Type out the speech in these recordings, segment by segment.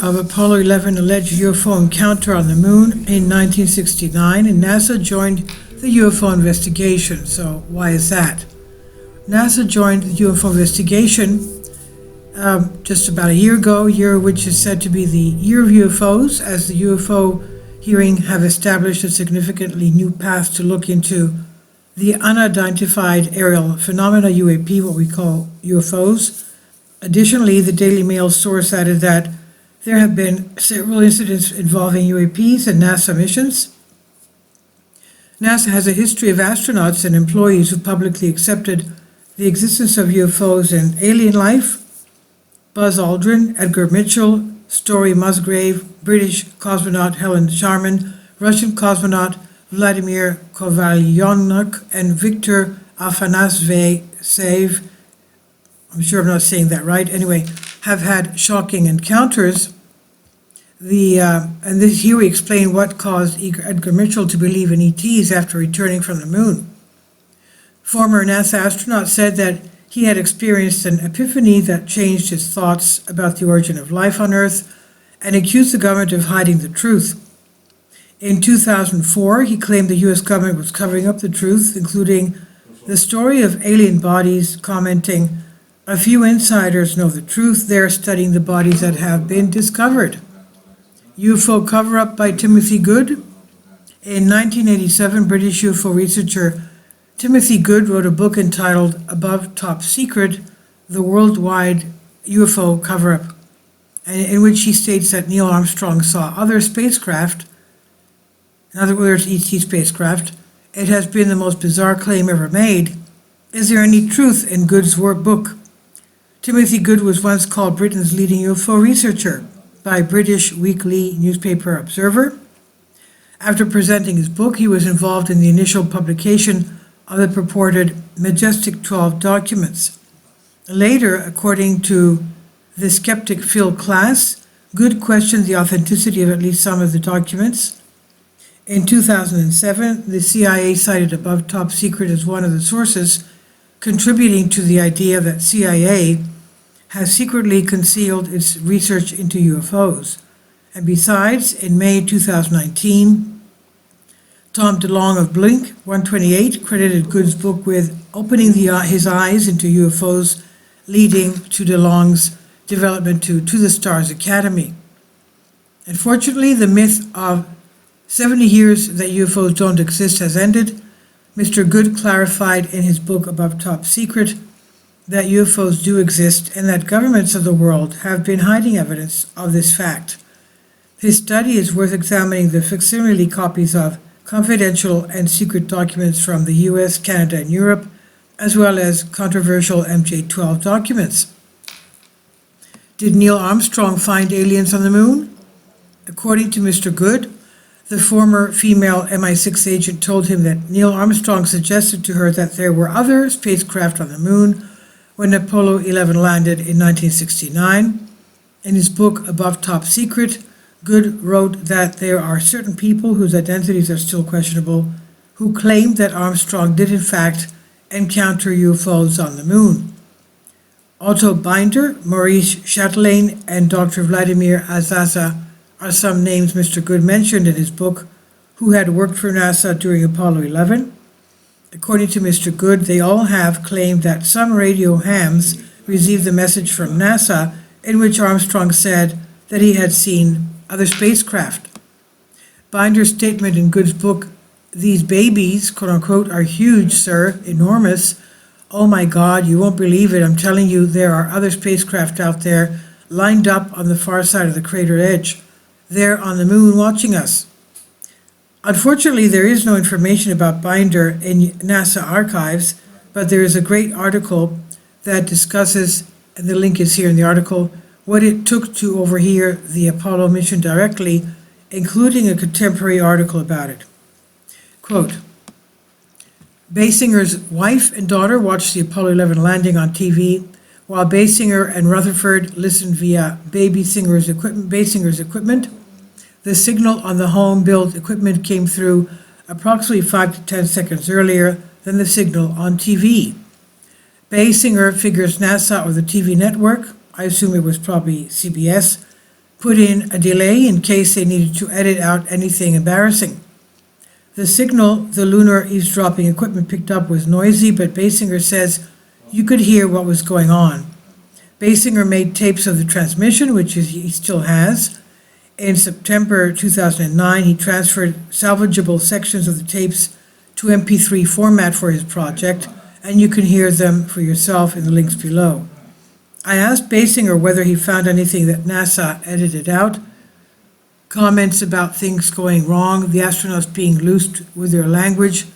of Apollo 11 alleged UFO encounter on the moon in 1969, and NASA joined the UFO investigation. So why is that? NASA joined the UFO investigation just about a year ago, year which is said to be the year of UFOs, as the UFO hearing have established a significantly new path to look into the unidentified aerial phenomena, UAP, what we call UFOs. Additionally, the Daily Mail source added that there have been several incidents involving UAPs and NASA missions. NASA has a history of astronauts and employees who publicly accepted the existence of UFOs and alien life. Buzz Aldrin, Edgar Mitchell, Story Musgrave, British cosmonaut Helen Sharman, Russian cosmonaut Vladimir Kovalyonok, and Viktor Afanasyev, I'm sure I'm not saying that right, anyway, have had shocking encounters. And here we explain what caused Edgar Mitchell to believe in ETs after returning from the moon. Former NASA astronaut said that he had experienced an epiphany that changed his thoughts about the origin of life on Earth and accused the government of hiding the truth. In 2004, he claimed the U.S. government was covering up the truth, including the story of alien bodies, commenting, "A few insiders know the truth. They're studying the bodies that have been discovered." UFO cover-up by Timothy Good. In 1987, British UFO researcher Timothy Good wrote a book entitled Above Top Secret, The Worldwide UFO Cover-Up, in which he states that Neil Armstrong saw other spacecraft, in other words, ET spacecraft. It has been the most bizarre claim ever made. Is there any truth in Good's book? Timothy Good was once called Britain's leading UFO researcher by British weekly newspaper Observer. After presenting his book, he was involved in the initial publication of the purported Majestic 12 documents. Later, according to the skeptic Phil Klass, Good questioned the authenticity of at least some of the documents. In 2007, the CIA cited Above Top Secret as one of the sources contributing to the idea that CIA has secretly concealed its research into UFOs. And besides, in May 2019, Tom DeLonge of Blink 128 credited Good's book with opening his eyes into UFOs, leading to DeLonge's development to the Stars Academy. Unfortunately, the myth of 70 years that UFOs don't exist has ended. Mr. Good clarified in his book Above Top Secret that UFOs do exist and that governments of the world have been hiding evidence of this fact. His study is worth examining the facsimile copies of confidential and secret documents from the US, Canada, and Europe, as well as controversial MJ-12 documents. Did Neil Armstrong find aliens on the moon? According to Mr. Good, the former female MI6 agent told him that Neil Armstrong suggested to her that there were other spacecraft on the moon when Apollo 11 landed in 1969. In his book Above Top Secret, Good wrote that there are certain people whose identities are still questionable who claim that Armstrong did in fact encounter UFOs on the moon. Otto Binder, Maurice Chatelain, and Dr. Vladimir Azaza are some names Mr. Good mentioned in his book who had worked for NASA during Apollo 11. According to Mr. Good, they all have claimed that some radio hams received a message from NASA in which Armstrong said that he had seen other spacecraft. Binder's statement in Good's book, "These babies, quote unquote, are huge, sir, enormous. Oh my God, you won't believe it. I'm telling you, there are other spacecraft out there lined up on the far side of the crater edge. They're on the moon watching us." Unfortunately, there is no information about Binder in NASA archives, but there is a great article that discusses, and the link is here in the article, what it took to overhear the Apollo mission directly, including a contemporary article about it. Quote, Basinger's wife and daughter watched the Apollo 11 landing on TV, while Basinger and Rutherford listened via Basinger's equipment. The signal on the home-built equipment came through approximately 5 to 10 seconds earlier than the signal on TV. Basinger figures NASA or the TV network, I assume it was probably CBS, put in a delay in case they needed to edit out anything embarrassing. The signal the lunar eavesdropping equipment picked up was noisy, but Basinger says you could hear what was going on. Basinger made tapes of the transmission, which he still has. In September 2009, he transferred salvageable sections of the tapes to MP3 format for his project, and you can hear them for yourself in the links below. I asked Basinger whether he found anything that NASA edited out, comments about things going wrong, the astronauts being loosed with their language,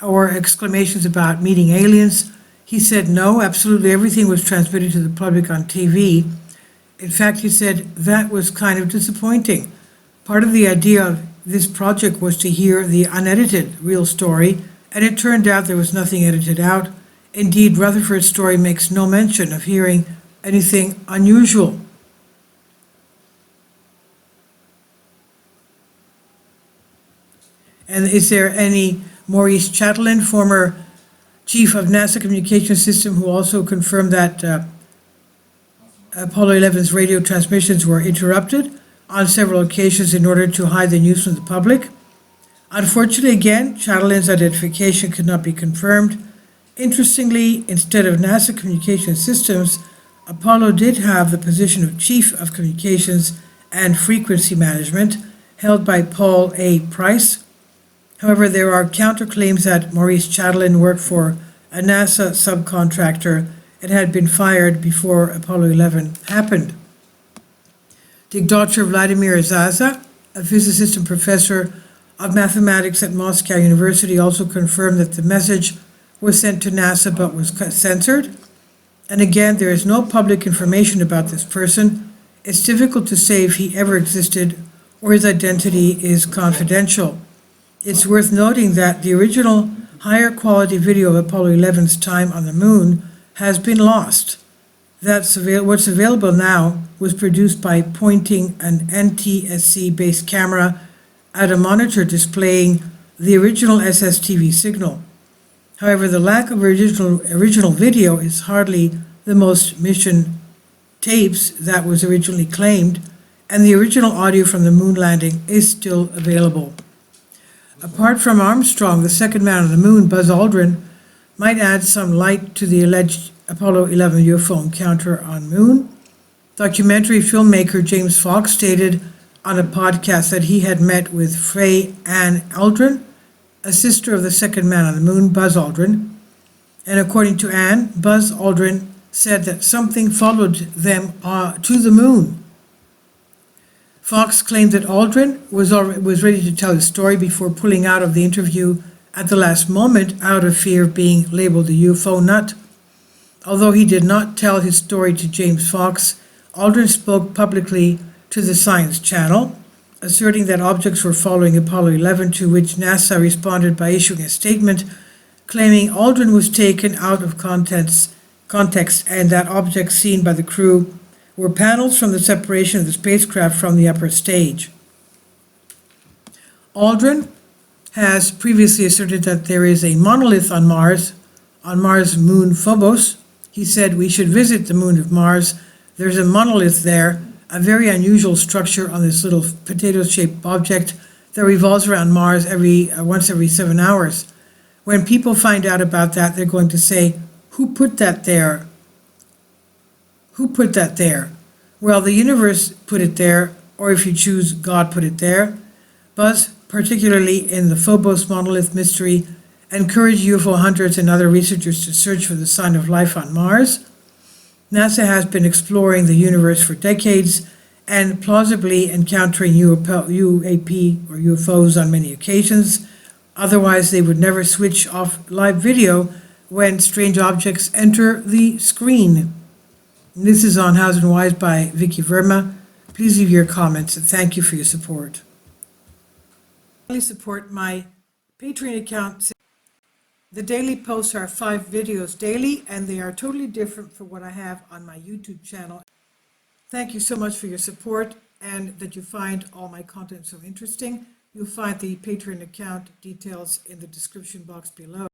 or exclamations about meeting aliens. He said no, absolutely everything was transmitted to the public on TV. In fact, he said that was kind of disappointing. Part of the idea of this project was to hear the unedited real story, and it turned out there was nothing edited out. Indeed, Rutherford's story makes no mention of hearing anything unusual. And is there any Maurice Chatelain, former chief of NASA Communications System, who also confirmed that Apollo 11's radio transmissions were interrupted on several occasions in order to hide the news from the public? Unfortunately, again, Chatelain's identification could not be confirmed. Interestingly, instead of NASA Communications Systems, Apollo did have the position of Chief of Communications and Frequency Management, held by Paul A. Price. However, there are counterclaims that Maurice Chatelain worked for a NASA subcontractor and had been fired before Apollo 11 happened. Dr. Vladimir Zaza, a physicist and professor of mathematics at Moscow University, also confirmed that the message was sent to NASA but was censored. And again, there is no public information about this person. It's difficult to say if he ever existed or his identity is confidential. It's worth noting that the original higher quality video of Apollo 11's time on the moon has been lost. What's available now was produced by pointing an NTSC-based camera at a monitor displaying the original SSTV signal. However, the lack of original video is hardly the most mission tapes that was originally claimed, and the original audio from the moon landing is still available. Apart from Armstrong, the second man on the moon, Buzz Aldrin, might add some light to the alleged Apollo 11 UFO encounter on Moon. Documentary filmmaker James Fox stated on a podcast that he had met with Faye Ann Aldrin, a sister of the second man on the moon, Buzz Aldrin. And according to Ann, Buzz Aldrin said that something followed them to the moon. Fox claimed that Aldrin was ready to tell his story before pulling out of the interview at the last moment out of fear of being labeled a UFO nut. Although he did not tell his story to James Fox, Aldrin spoke publicly to the Science Channel, asserting that objects were following Apollo 11, to which NASA responded by issuing a statement claiming Aldrin was taken out of context and that objects seen by the crew were panels from the separation of the spacecraft from the upper stage. Aldrin has previously asserted that there is a monolith on Mars moon Phobos. He said we should visit the moon of Mars. There's a monolith there, a very unusual structure on this little potato-shaped object that revolves around Mars once every 7 hours. When people find out about that, they're going to say, who put that there? Who put that there? Well, the universe put it there, or if you choose, God put it there. Buzz, particularly in the Phobos monolith mystery, encouraged UFO hunters and other researchers to search for the sign of life on Mars. NASA has been exploring the universe for decades and plausibly encountering UAP or UFOs on many occasions. Otherwise, they would never switch off live video when strange objects enter the screen. And this is on House and Wise by Vicky Verma. Please leave your comments and thank you for your support. Please support my Patreon account. The daily posts are 5 videos daily, and they are totally different from what I have on my YouTube channel. Thank you so much for your support and that you find all my content so interesting. You'll find the Patreon account details in the description box below.